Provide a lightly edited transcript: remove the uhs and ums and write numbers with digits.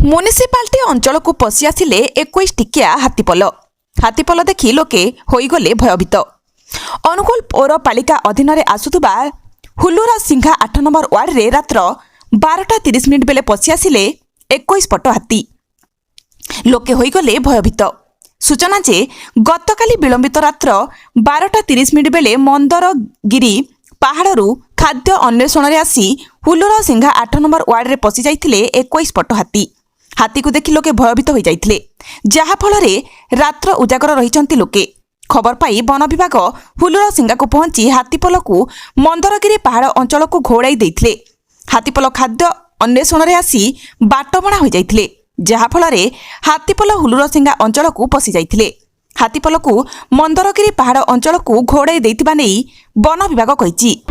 Municipality अंचल को पशि आसिले 21 टिकिया हाथीपल देखि लोके होइगले भयभीत। अनुगुल पौरपालिका अधीन में आसुवा हुलुरा सिंघा 8 नंबर वार्ड रे रात्र 12:30 बेले पशि आसिले 21 पट हाथी। लोके होइगले भयभीत। सूचना जे गतकाली विलंबित रात्र 12:30 बेले मंदरगिरी पहाड़ू खाद्य अन्वेषण रे आसी हुलुरा सिंघा 8 नंबर वार्ड रे पशि जाइथिले 21 पट हाथी को देखि लोके भयभीत हो जाइथिले, जहा फलरे रात्र उजागर रहिचंती लोके। खबर पाई वन विभाग हुलुरा सिंगा को पहुंची हाथीपल को मंदरगिरी पहाड़ अंचल को घोड़ाई देइथिले। हाथीपल खाद्य अन्वेषण रे आसी बाटबणा हो जाइथिले, जहा फलरे हाथीपल हुलुरा सिंगा अंचल को पशि जाइथिले। हाथीपल को मंदरगिरी पहाड़ अंचल को घोड़ाई देइथिबा नै वन विभाग कहिछि।